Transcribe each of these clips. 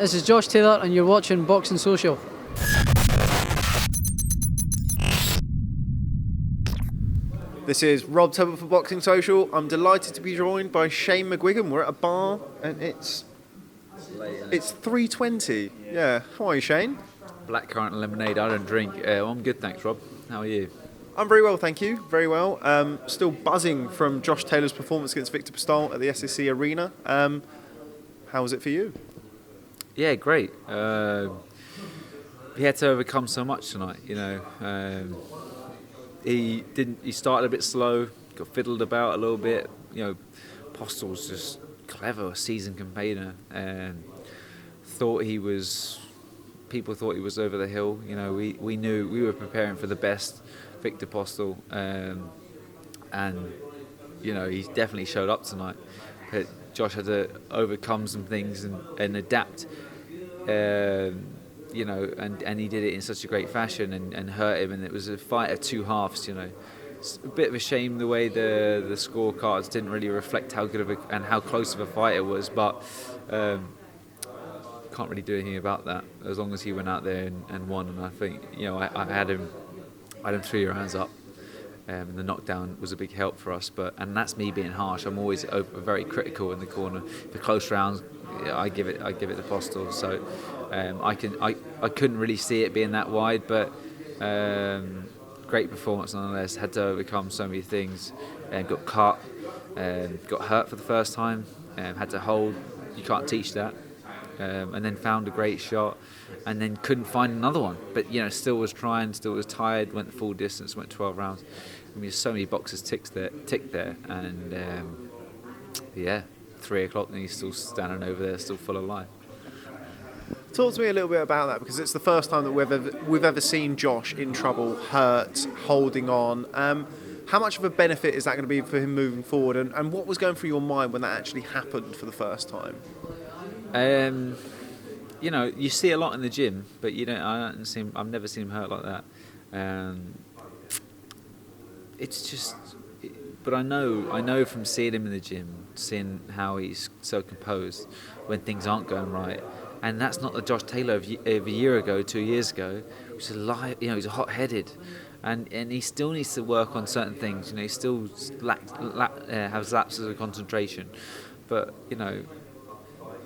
This is Josh Taylor and you're watching Boxing Social. This is Rob Tebbutt for Boxing Social. I'm delighted to be joined by Shane McGuigan. We're at a bar and it's 3:20. Yeah. How are you, Shane? Blackcurrant and lemonade. I don't drink. I'm good, thanks, Rob. How are you? I'm very well, thank you. Very well. Still buzzing from Josh Taylor's performance against Viktor Postol at the SSC Arena. How was it for you? Yeah, great. He had to overcome so much tonight. He started a bit slow, got fiddled about a little bit. Postol's just clever, a seasoned campaigner, and people thought he was over the hill. We knew we were preparing for the best Viktor Postol, and he definitely showed up tonight. But Josh had to overcome some things and adapt, and he did it in such a great fashion and hurt him. And it was a fight of two halves. It's a bit of a shame the way the scorecards didn't really reflect how good and how close of a fight it was, but can't really do anything about that as long as he went out there and won. And I think I had him 3 rounds up, and the knockdown was a big help for us. And that's me being harsh. I'm always very critical in the corner. For close rounds, I give it to Postol. So I couldn't really see it being that wide, but great performance nonetheless. Had to overcome so many things, and got cut, got hurt for the first time, had to hold. You can't teach that. And then found a great shot, and then couldn't find another one. But still was trying, still was tired. Went the full distance, went 12 rounds. There's so many boxes ticked there, and 3 o'clock, and he's still standing over there, still full of life. Talk to me a little bit about that, because it's the first time that we've ever seen Josh in trouble, hurt, holding on. How much of a benefit is that going to be for him moving forward? And what was going through your mind when that actually happened for the first time? You see a lot in the gym, but I've never seen him hurt like that. But I know from seeing him in the gym, seeing how he's so composed when things aren't going right, and that's not the Josh Taylor of a year ago, 2 years ago, which is he's hot-headed, and he still needs to work on certain things. He still has lapses of concentration, but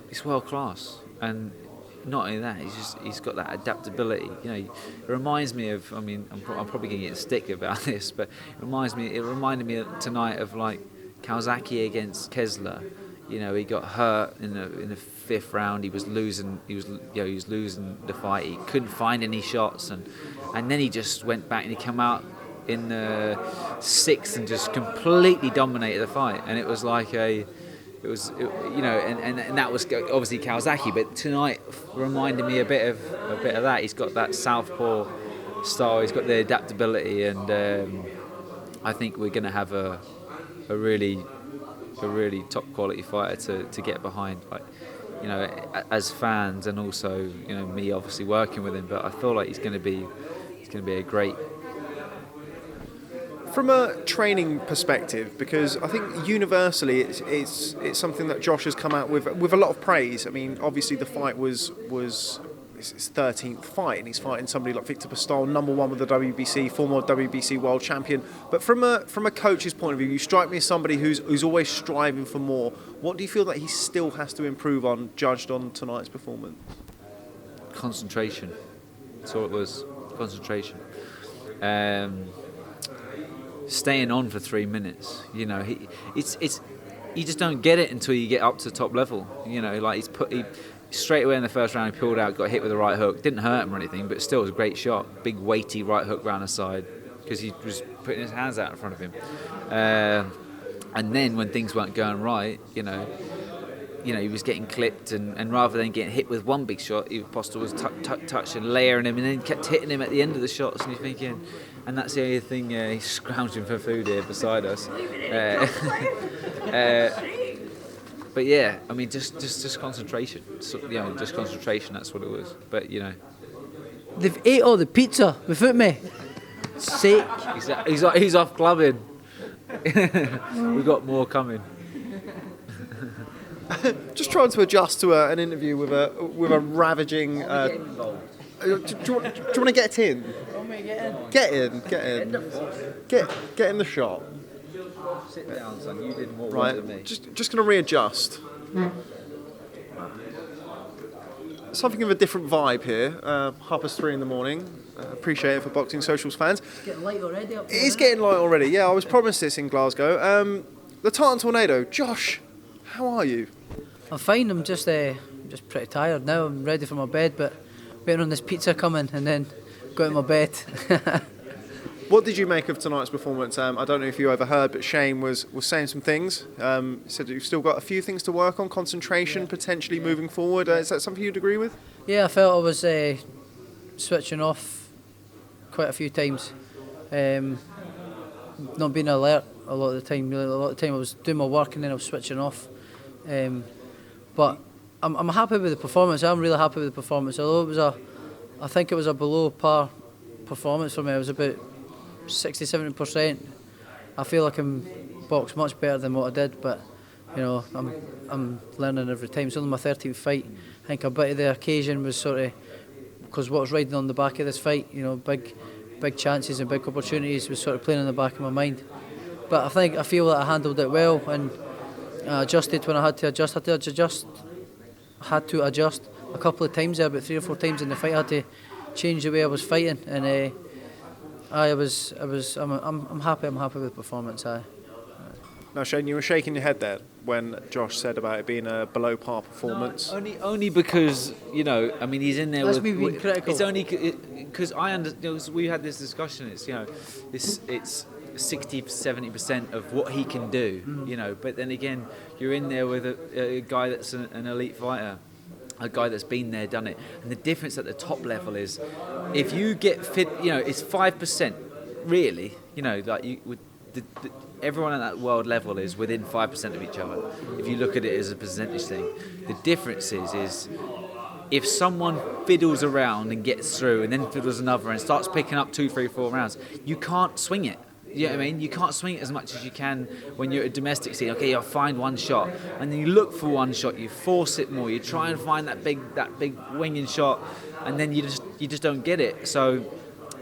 he's world class, and not only that, he's got that adaptability. It reminds me of. I'm probably going to get stick about this, but it reminded me tonight of like Kawasaki against Kessler. He got hurt in the fifth round. He was losing. He was losing the fight. He couldn't find any shots, and then he just went back and he came out in the sixth and just completely dominated the fight. And it was like and that was obviously Kawasaki, but tonight reminded me a bit of that. He's got that southpaw style. He's got the adaptability, and I think we're going to have a really top quality fighter to get behind. As fans, and also me obviously working with him. But I feel like he's going to be a great. From a training perspective, because I think universally it's something that Josh has come out with a lot of praise. I mean, obviously the fight was his 13th fight, and he's fighting somebody like Viktor Postol, number one with the WBC, former WBC World champion. But from a coach's point of view, you strike me as somebody who's always striving for more. What do you feel that he still has to improve on, judged on tonight's performance? Concentration. That's all it was. Concentration. Staying on for 3 minutes, you just don't get it until you get up to the top level. He straight away in the first round he pulled out, got hit with the right hook, didn't hurt him or anything, but still was a great shot, big weighty right hook round the side, because he was putting his hands out in front of him. And then when things weren't going right, he was getting clipped, and rather than getting hit with one big shot, Postol was touch and layering him, and then kept hitting him at the end of the shots, and you're thinking. And that's the only thing, he's scrounging for food here beside us. But yeah, I mean, just concentration. Just concentration, that's what it was. But, They've ate all the pizza without me. Sake. He's off clubbing. We've got more coming. Just trying to adjust to an interview with a ravaging. Do you want to get in? Get in. Get in the shot. Sit down, son. You did more Right. than me. Just going to readjust. Something of a different vibe here. 3:30 in the morning. Appreciate it for Boxing Socials fans. It's getting light already up there. It is getting light already. Yeah, I was promised this in Glasgow. The Tartan Tornado. Josh, how are you? I'm fine. I'm just pretty tired now. I'm ready for my bed, but waiting on this pizza coming and then go to my bed. What did you make of tonight's performance? I don't know if you overheard, but Shane was saying some things. Said that you've still got a few things to work on, concentration, potentially moving forward. Is that something you'd agree with? Yeah, I felt I was switching off quite a few times. Not being alert a lot of the time. Really, a lot of the time I was doing my work and then I was switching off. But I'm happy with the performance. I'm really happy with the performance. Although I think it was a below par performance for me. It was about 60-70%. I feel like I'm boxed much better than what I did, but you know, I'm learning every time. It's only my 13th fight. I think a bit of the occasion was sort of because what was riding on the back of this fight, you know, big chances and big opportunities was sort of playing in the back of my mind. But I feel that I handled it well and I adjusted when I had to adjust. I had to adjust a couple of times there, about 3 or 4 times in the fight. I had to change the way I was fighting, and I'm happy. I'm happy with the performance. Now, Shane, you were shaking your head there when Josh said about it being a below par performance. No, only because, you know, I mean, he's in there. That's me being critical. It's only because I understand. You know, we had this discussion. It's, you know, it's 60-70% of what he can do. You know, but then again, you're in there with a guy that's an elite fighter. A guy that's been there, done it. And the difference at the top level is if you get fit, you know, it's 5%, really. You know, like everyone at that world level is within 5% of each other. If you look at it as a percentage thing, the difference is if someone fiddles around and gets through and then fiddles another and starts picking up 2, 3, 4 rounds, you can't swing it. You know what I mean? You can't swing it as much as you can when you're at a domestic scene. Okay, you'll find one shot, and then you look for one shot. You force it more. You try and find that big winging shot, and then you just don't get it. So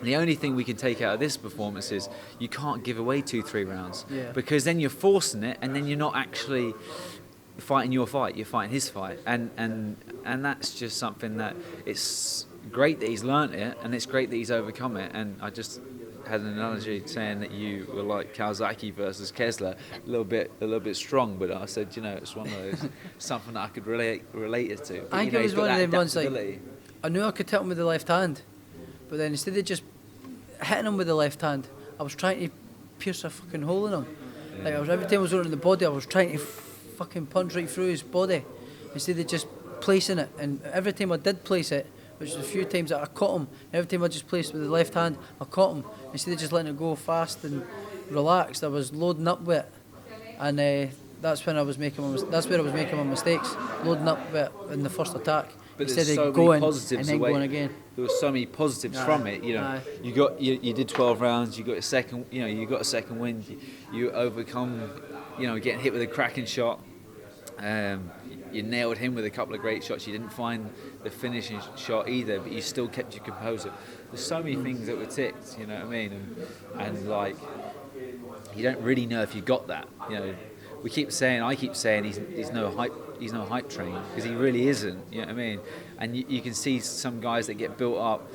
the only thing we can take out of this performance is you can't give away 2, 3 rounds because then you're forcing it, and then you're not actually fighting your fight. You're fighting his fight, and that's just something that it's great that he's learnt it, and it's great that he's overcome it. And I just had an analogy saying that you were like Kawasaki versus Kessler, a little bit strong, but I said, you know, it's one of those something that I could relate it to. But, I think it was one of them ones like I knew I could hit him with the left hand, but then instead of just hitting him with the left hand, I was trying to pierce a fucking hole in him. Yeah. Like every time I was on the body, I was trying to fucking punch right through his body instead of just placing it. And every time I did place it, which was a few times that I caught him, every time I just placed it with the left hand, I caught him. Instead of just letting it go fast and relaxed, I was loading up with it, and that's when I was making that's where I was making my mistakes, loading up with it in the first attack. But instead so of going positives and then going again. There were so many positives from it. You know, you did 12 rounds. You got a second. You know, you got a second win. You overcome. You know, getting hit with a cracking shot. You nailed him with a couple of great shots. You didn't find the finishing shot either, but you still kept your composure. There's so many things that were ticked, you know what I mean? And like, you don't really know if you got that. You know, I keep saying he's no hype train, because he really isn't. You know what I mean? And you can see some guys that get built up,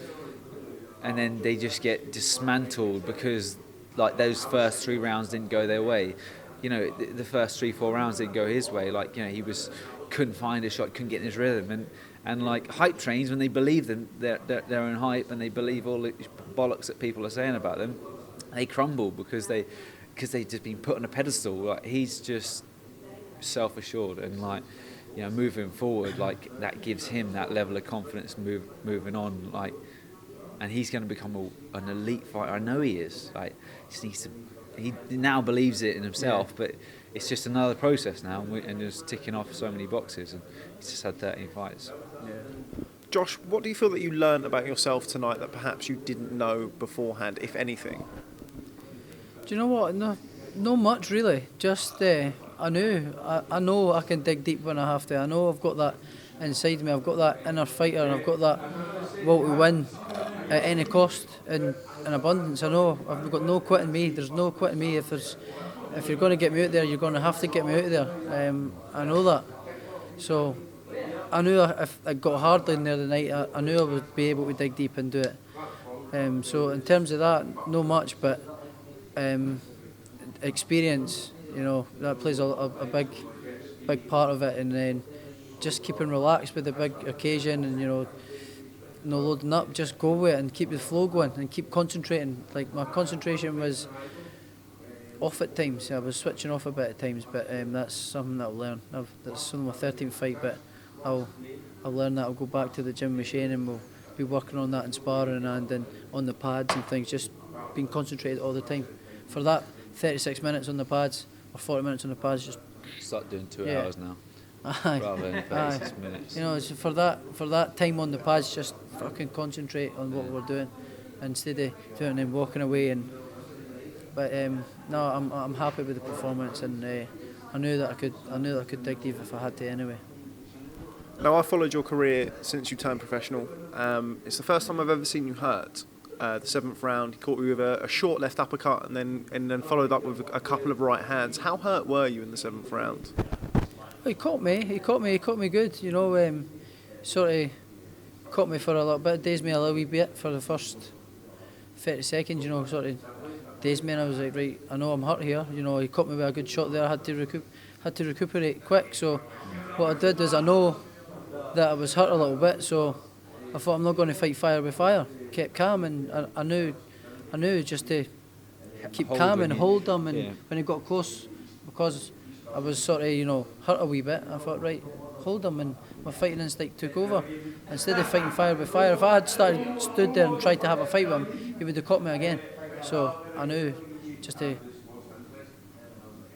and then they just get dismantled because like those first 3 rounds didn't go their way. You know, the first 3-4 rounds didn't go his way. Like, you know, he couldn't find a shot, couldn't get in his rhythm, and like hype trains, when they believe their own hype and they believe all the bollocks that people are saying about them, they crumble because they've just been put on a pedestal. Like, he's just self-assured, and like, you know, moving forward, like that gives him that level of confidence moving on. Like, and he's going to become an elite fighter. I know he is. Like, he now believes it in himself, but it's just another process now, and just ticking off so many boxes, and he's just had 13 fights. Yeah. Josh, what do you feel that you learned about yourself tonight that perhaps you didn't know beforehand, if anything? Do you know what? No much really. Just I know I can dig deep when I have to. I know I've got that inside me. I've got that inner fighter, and I've got that will to win at any cost in abundance. I know I've got no quitting me. There's no quitting me. If you're going to get me out there, you're going to have to get me out there. I know that. So I knew if I got hard in there the night, I knew I would be able to dig deep and do it. So in terms of that, no much, but experience, that plays a big part of it, and then just keeping relaxed with the big occasion, and no loading up, just go with it and keep the flow going and keep concentrating. Like, my concentration was off at times. I was switching off a bit at times, but that's something that I'll learn. That's only my 13th fight, but I'll learn that. I'll go back to the gym with Shane, and we'll be working on that in sparring and then on the pads and things, just being concentrated all the time. For that 36 minutes on the pads or 40 minutes on the pads, just start doing 2 hours now. Aye. Rather than 36 minutes. It's for that time on the pads, just fucking concentrate on what we're doing instead of doing and then walking away. But no, I'm happy with the performance, and I knew that I could dig deep if I had to anyway. Now, I followed your career since you turned professional. It's the first time I've ever seen you hurt. The 7th round, he caught you with a short left uppercut, and then followed up with a couple of right hands. How hurt were you in the 7th round? He caught me good. Sort of caught me for a little bit, dazed me a little wee bit for the first 30 seconds. Sort of dazed me, and I was like, right, I know I'm hurt here. He caught me with a good shot there. I had to recuperate quick. So what I did is, I know that I was hurt a little bit, so I thought, I'm not going to fight fire with fire. Kept calm, and I knew just to keep calm and hold them. And when he got close, because I was sort of hurt a wee bit, I thought, right, hold him, and my fighting instinct took over. Instead of fighting fire with fire, if I had stood there and tried to have a fight with him, he would have caught me again. So I knew just to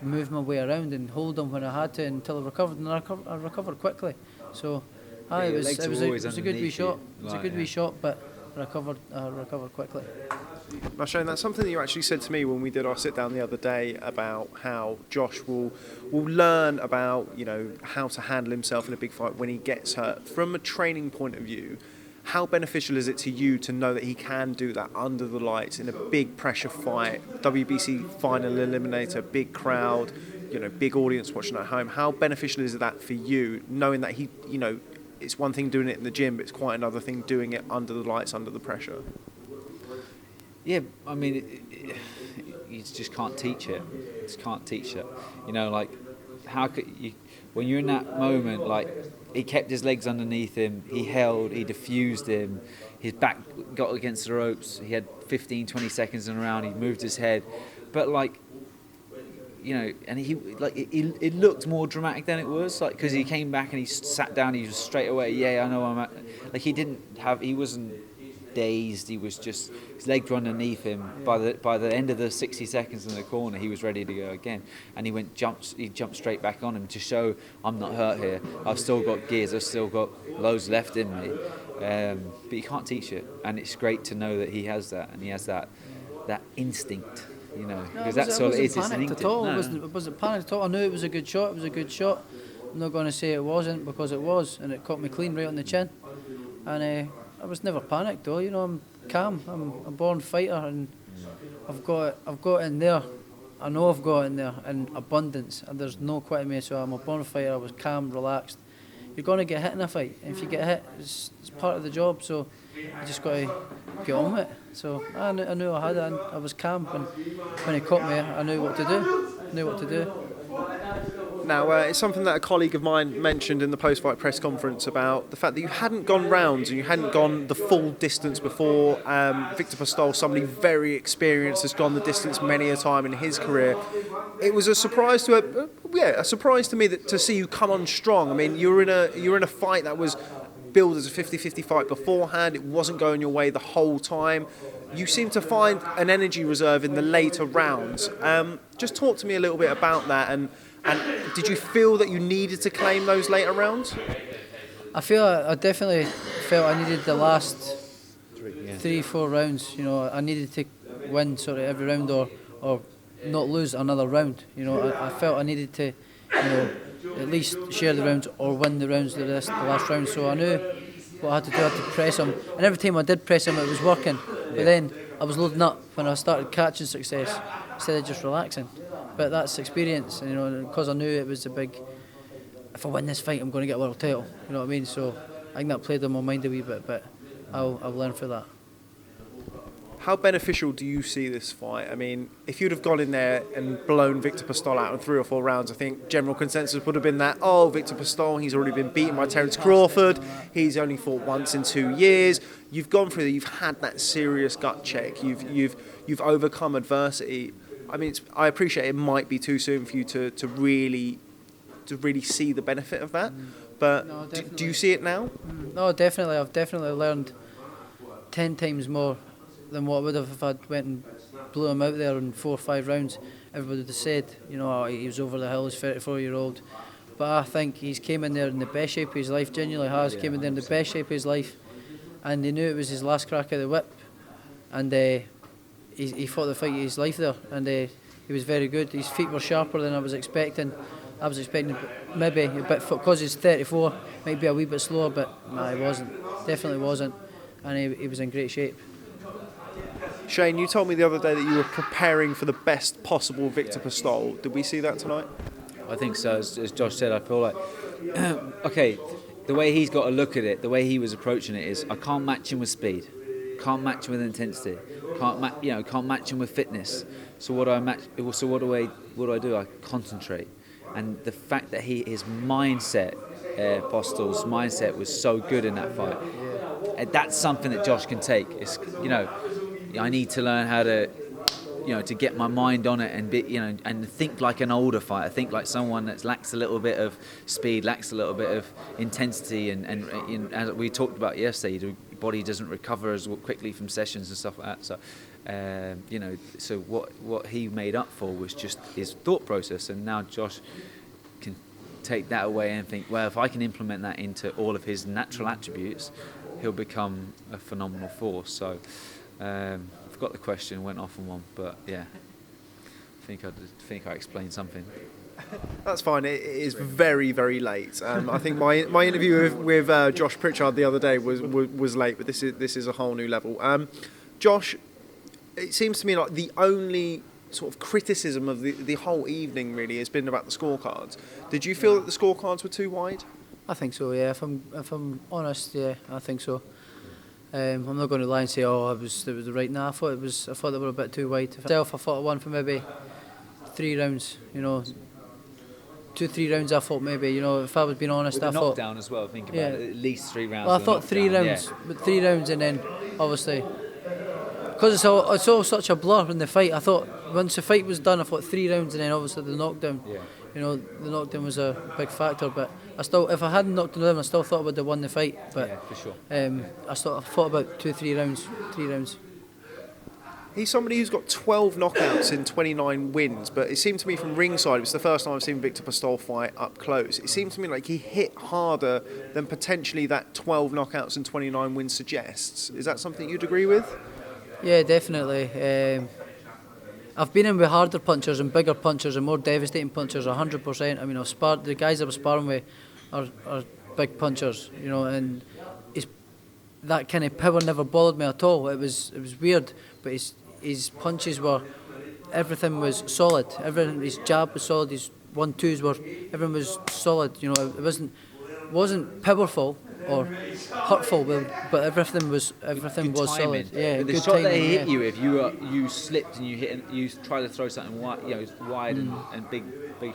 move my way around and hold him when I had to until I recovered, and I recovered quickly. So it was a good wee shot. It was a good wee shot, but I recovered quickly. Now, Shane, that's something that you actually said to me when we did our sit down the other day, about how Josh will learn about how to handle himself in a big fight when he gets hurt. From a training point of view, how beneficial is it to you to know that he can do that under the lights in a big pressure fight, WBC final eliminator, big crowd, big audience watching at home? How beneficial is that for you, knowing that he, it's one thing doing it in the gym, but it's quite another thing doing it under the lights, under the pressure? Yeah, I mean, you just can't teach it. Just can't teach it. Like, how could you, when you're in that moment, like, he kept his legs underneath him, he held, he diffused him, his back got against the ropes, he had 15, 20 seconds in a round, he moved his head. But, like, and it looked more dramatic than it was, like, because he came back and he sat down, he was straight away, I know I'm at, like, he wasn't dazed, he was just, his legs were underneath him. By the end of the 60 seconds in the corner, he was ready to go again, and he jumped straight back on him to show, I'm not hurt here, I've still got gears, I've still got loads left in me. But you can't teach it, and it's great to know that he has that, and he has that instinct, because that's all it is. It's an instinct. I wasn't panicked at all. I knew it was a good shot. I'm not going to say it wasn't, because it was, and it caught me clean right on the chin. And I was never panicked though. I'm calm. I'm a born fighter, and I've got it in there. I know I've got it in there in abundance, and there's no quitting me. So I'm a born fighter. I was calm, relaxed. You're going to get hit in a fight. If you get hit, it's part of the job. So you just got to get on with it. So I knew I had it, and I was calm. And when he caught me, I knew what to do. Now, it's something that a colleague of mine mentioned in the post-fight press conference about the fact that you hadn't gone rounds and you hadn't gone the full distance before. Viktor Postol, somebody very experienced, has gone the distance many a time in his career. It was a surprise to me that to see you come on strong. I mean, you were in a fight that was billed as a 50-50 fight beforehand. It wasn't going your way the whole time. You seem to find an energy reserve in the later rounds. Just talk to me a little bit about that, and did you feel that you needed to claim those later rounds? I definitely felt I needed the last 3-4 rounds. I needed to win sort of every round, or not lose another round. I felt I needed to at least share the rounds or win the rounds the last round. So I knew what I had to do. I had to press him, and every time I did press him, it was working. But then I was loading up when I started catching success instead of just relaxing. But that's experience, and because I knew it was a big. If I win this fight, I'm going to get a world title. You know what I mean? So I think that played on my mind a wee bit, but I've learned for that. How beneficial do you see this fight? I mean, if you'd have gone in there and blown Viktor Postol out in 3 or 4 rounds, I think general consensus would have been that, Viktor Postol, he's already been beaten by Terence Crawford. He's only fought once in 2 years. You've gone through, you've had that serious gut check. You've overcome adversity. I mean, I appreciate it might be too soon for you to really see the benefit of that. But no, do you see it now? No, definitely. I've definitely learned 10 times more than what I would have if I'd went and blew him out there in 4 or 5 rounds. Everybody would have said, he was over the hill, he's 34-year-old. But I think he's came in there in the best shape of his life, genuinely has, came in there in the best shape of his life. And he knew it was his last crack of the whip. And he fought the fight of his life there. And he was very good. His feet were sharper than I was expecting. I was expecting maybe a bit, because he's 34, might be a wee bit slower, but no, he wasn't. Definitely wasn't. And he was in great shape. Shane, you told me the other day that you were preparing for the best possible Viktor Postol. Did we see that tonight? I think so. As Josh said, I feel like, okay, the way he's got to look at it, the way he was approaching it is, I can't match him with speed, can't match him with intensity, can't match him with fitness. So what do I match? So what do I do? I concentrate, and the fact that his mindset, Postol's mindset, was so good in that fight. That's something that Josh can take. It's, I need to learn how to, to get my mind on it and be, and think like an older fighter. Think like someone that lacks a little bit of speed, lacks a little bit of intensity, and as we talked about yesterday, the body doesn't recover as quickly from sessions and stuff like that. So, so what he made up for was just his thought process, and now Josh can take that away and think, well, if I can implement that into all of his natural attributes, he'll become a phenomenal force. So. Forgot the question, went off on one, but yeah, I think I explained something. That's fine. It is very, very late. I think my interview with Josh Pritchard the other day was late, but this is a whole new level. Josh, it seems to me like the only sort of criticism of the whole evening really has been about the scorecards. Did you feel that the scorecards were too wide? I think so. Yeah. If I'm honest, yeah, I think so. I'm not going to lie and say, it was the right. No, I thought they were a bit too wide. Myself, I thought I won for maybe 3 rounds. 2-3 rounds. I thought maybe, if I was being honest, with I thought knockdown as well. Think about it, at least 3 rounds. Well, I thought 3 rounds, but 3 rounds, and then obviously because it's all such a blur in the fight. I thought once the fight was done, I thought 3 rounds, and then obviously the knockdown. Yeah. The knockdown was a big factor, but I still, if I hadn't knocked him down, I still thought I would have won the fight. But yeah, for sure. I thought about 2-3 rounds, 3 rounds. He's somebody who's got 12 knockouts in 29 wins, but it seemed to me from ringside, it was the first time I've seen Viktor Postol fight up close. It seemed to me like he hit harder than potentially that 12 knockouts and 29 wins suggests. Is that something you'd agree with? Yeah, definitely. I've been in with harder punchers and bigger punchers and more devastating punchers, 100%. I mean, I've sparred, the guys I was sparring with are big punchers, and that kind of power never bothered me at all. It was weird, but his punches were, everything was solid. His jab was solid, his 1-2s were, everything was solid. It wasn't powerful or hurtful, but everything was solid. Yeah, but the good shot timing, that he hit yeah. you with, you slipped and you tried to throw something wide and big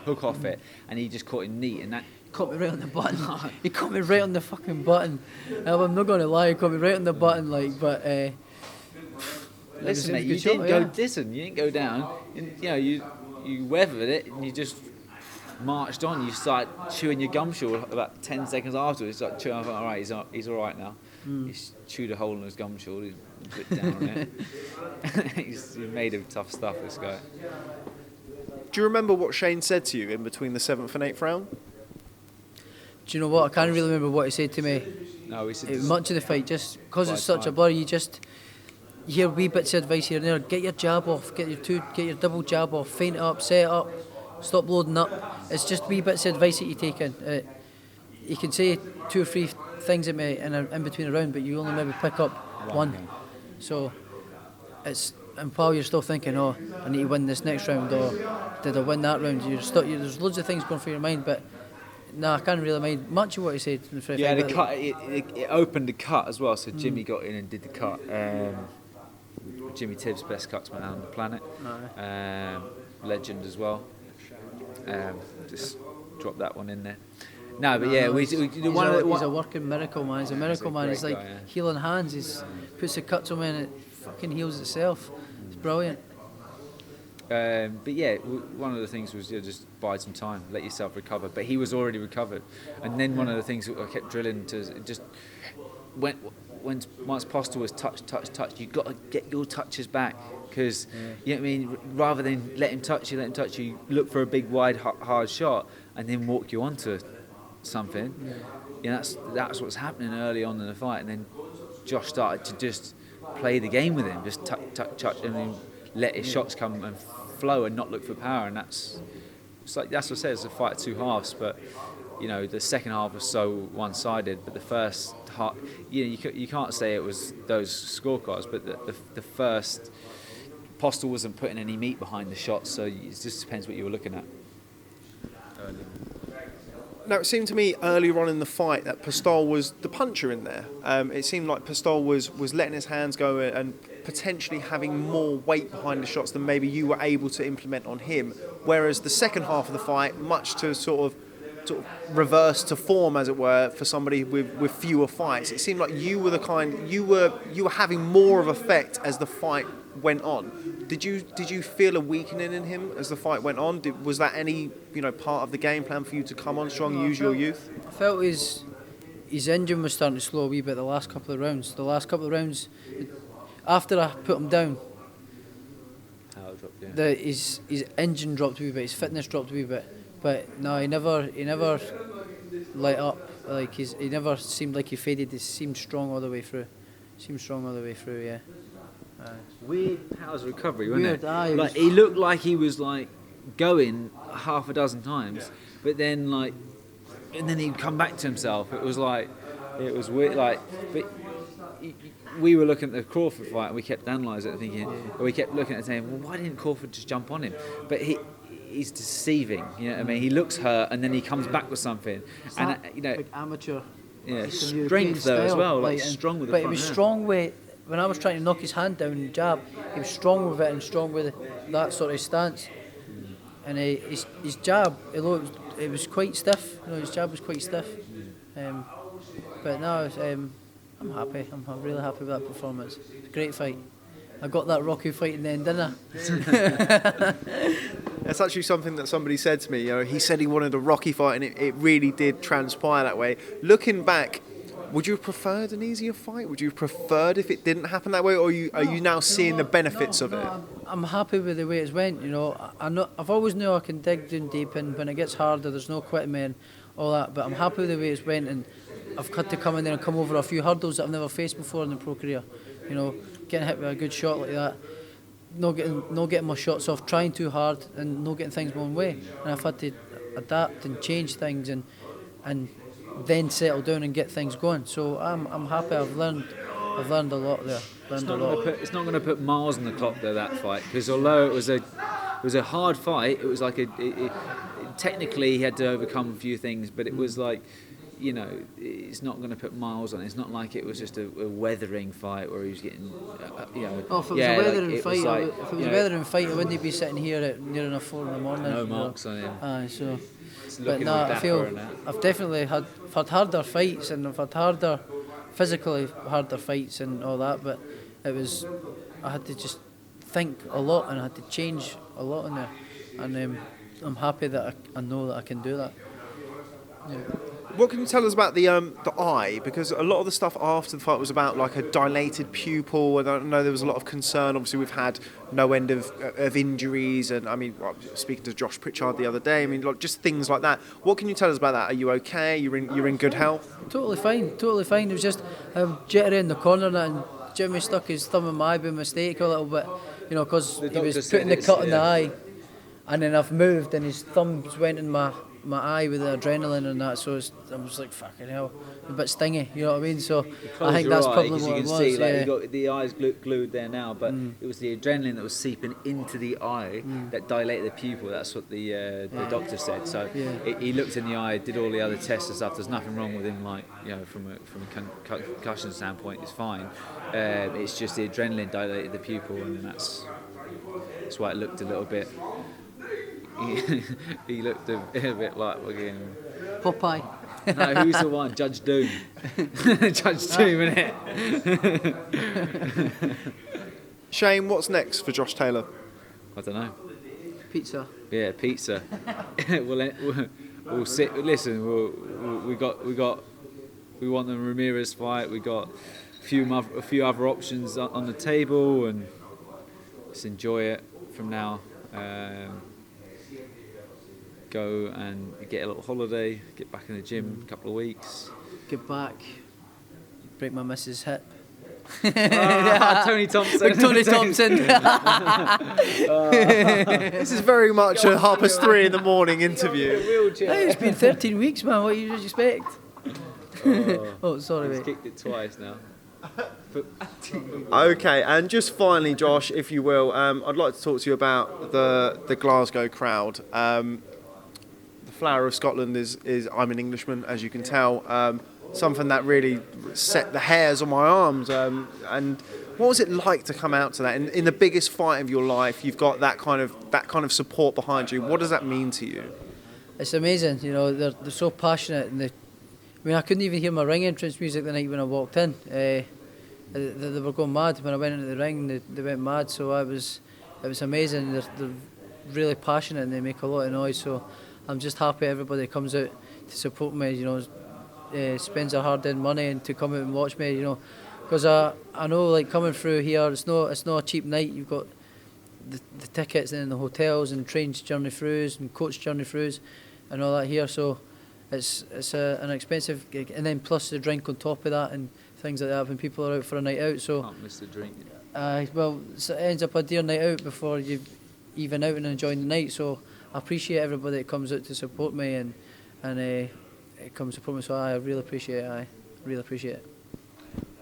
hook off it, and he just caught it neat, and that caught me right on the button. He caught me right on the fucking button. I'm not going to lie, he caught me right on the button, but. Listen, mate, you didn't go down. You weathered it, and you just marched on. You started chewing your gum shield about 10 seconds afterwards. You started chewing. I thought, all right, he's all right now. He's chewed a hole in his gum shield. He's a bit down on it. He's made of tough stuff, this guy. Do you remember what Shane said to you in between the 7th and 8th round? Do you know what? I can't really remember what he said to me. No, he said much of the fight, just because it's such a blur. You hear wee bits of advice here and there. Get your jab off. Get your double jab off. Feint it up. Set it up. stop loading up. It's just wee bits of advice that you take in. You can say 2 or 3 things at me in between a round, but you only maybe pick up one. So and while you're still thinking, oh, I need to win this next round, or did I win that round? There's loads of things going through your mind, but no, I can't really mind much of what he said. Yeah, the cut, it opened the cut as well, so Jimmy got in and did the cut. Jimmy Tibbs, best cutsman on the planet. Legend as well. Just drop that one in there. No, but yeah, he's a working miracle man. He's a miracle man. He's like healing hands. He puts the cuts on me and it fucking heals itself. It's brilliant. But yeah, one of the things was just bide some time, let yourself recover. But he was already recovered, and then one of the things that I kept drilling to just once Postol was touch, you got to get your touches back, because you know what I mean. Rather than let him touch you, look for a big, wide, hard shot, and then walk you onto something. You know, that's what's happening early on in the fight, and then Josh started to just play the game with him, just touch, and then let his shots come and flow and not look for power. And that's what I said, it's a fight of 2 halves, but you know, the second half was so one-sided, but the first half, you can't say it was those scorecards, but the first, Postol wasn't putting any meat behind the shots, so it just depends what you were looking at. Now, it seemed to me earlier on in the fight that Postol was the puncher in there. It seemed like Postol was letting his hands go and potentially having more weight behind the shots than maybe you were able to implement on him. Whereas the second half of the fight, much to sort of reverse to form, as it were, for somebody with fewer fights, it seemed like you were you were having more of effect as the fight went on. Did you feel a weakening in him as the fight went on? Was that any part of the game plan for you to come on strong, use your youth? I felt his engine was starting to slow a wee bit the last couple of rounds. The last couple of rounds, after I put him down, power dropped, yeah. His engine dropped a wee bit, his fitness dropped a wee bit. But no, he never light up. Like he never seemed like he faded. He seemed strong all the way through. Yeah. Weird powers of recovery, wasn't it? He looked like he was like going half a dozen times, but then and then he'd come back to himself. It was weird. But we were looking at the Crawford fight, and we kept analysing it, thinking, we kept looking at it, saying, well, why didn't Crawford just jump on him? But he's deceiving. You know what I mean? He looks hurt, and then he comes back with something, and like amateur. Yeah, strength though as well, strong with the front hand. But he was strong with. When I was trying to knock his hand down and jab, he was strong with it and strong with that sort of stance. And his jab, it was quite stiff. His jab was quite stiff. But no, I'm happy. I'm really happy with that performance. It's a great fight. I got that Rocky fight in the end, didn't I? That's actually something that somebody said to me. He said he wanted a Rocky fight, and it really did transpire that way. Looking back, would you have preferred an easier fight? Would you have preferred if it didn't happen that way, or are you now seeing the benefits of it? I'm happy with the way it's went. I've always knew I can dig down deep, and when it gets harder, there's no quitting me and all that. But I'm happy with the way it's went, and I've had to come in there and come over a few hurdles that I've never faced before in the pro career. Getting hit with a good shot like that, not getting my shots off, trying too hard, and not getting things my own way. And I've had to adapt and change things and then settle down and get things going. So I'm happy. I've learned a lot there. It's not going to put miles on the clock though, that fight, because although it was a hard fight, it was like technically he had to overcome a few things, but it was like, it's not going to put miles on it. It's not like it was just a weathering fight where he was getting, if it was a weathering fight, I wouldn't be sitting here at near enough 4 a.m. No marks on him. So. But no, I feel I've definitely had harder fights, and I've had physically harder fights and all that. But I had to just think a lot, and I had to change a lot in there. And I'm happy that I know that I can do that. Yeah. What can you tell us about the eye? Because a lot of the stuff after the fight was about like a dilated pupil, and I know there was a lot of concern. Obviously, we've had no end of injuries, and I mean, speaking to Josh Pritchard the other day, I mean, just things like that. What can you tell us about that? Are you okay? You're in good health? Totally fine. It was just jittery in the corner, and Jimmy stuck his thumb in my eye by mistake a little bit, because he was putting the cut in the eye. and then I've moved, and his thumbs went in my eye with the adrenaline and that. So I was like, fucking hell, a bit stingy. You know what I mean? So I think that's probably what you it can was. see, like, yeah. you got the eyes glued there now, but it was the adrenaline that was seeping into the eye that dilated the pupil. That's what the doctor said. So he looked in the eye, did all the other tests and stuff. There's nothing wrong with him, like, you know, from a concussion standpoint, it's fine. It's just the adrenaline dilated the pupil, and that's why it looked a little bit. He looked a bit like fucking Popeye. No, who's the one? Judge Doom. Judge Doom, innit? Shane, what's next for Josh Taylor? I don't know. Pizza. Yeah, pizza. We'll sit. Listen, we want the Ramirez fight. We got a few other options on the table, and just enjoy it from now. Go and get a little holiday, get back in the gym a couple of weeks. Get back, break my missus' hip. Tony Thompson. Big Tony Thompson. This is very much a 3:30 in the morning interview. Hey, it's been 13 weeks, man. What do you expect? Oh, sorry, He's mate. kicked it twice now. Okay, and just finally, Josh, if you will, I'd like to talk to you about the Glasgow crowd. The flower of Scotland is I'm an Englishman, as you can tell. Something that really set the hairs on my arms. And what was it like to come out to that in the biggest fight of your life? You've got that kind of support behind you. What does that mean to you? It's amazing, you know. They're so passionate, and I couldn't even hear my ring entrance music the night when I walked in. They were going mad when I went into the ring. They went mad. So it was amazing. They're really passionate, and they make a lot of noise. So I'm just happy everybody comes out to support me. You know, spends their hard-earned money and to come out and watch me. You know, because I know, like, coming through here, it's not a cheap night. You've got the tickets and the hotels and trains journey throughs and coach journey throughs and all that here. So it's an expensive gig, and then plus the drink on top of that and things like that when people are out for a night out. So Can't miss the drink. well, so it ends up a dear night out before you even out and enjoying the night. So I appreciate everybody that comes out to support me and it comes to support me. So I really appreciate it. I really appreciate it.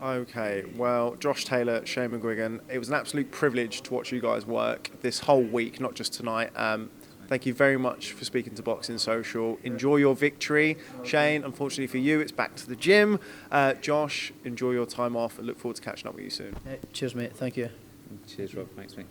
Okay, well, Josh Taylor, Shane McGuigan, it was an absolute privilege to watch you guys work this whole week, not just tonight. Thank you very much for speaking to Boxing Social. Enjoy your victory. Shane, unfortunately for you, it's back to the gym. Josh, enjoy your time off and look forward to catching up with you soon. Cheers, mate. Thank you. Cheers, Rob. Thanks, mate.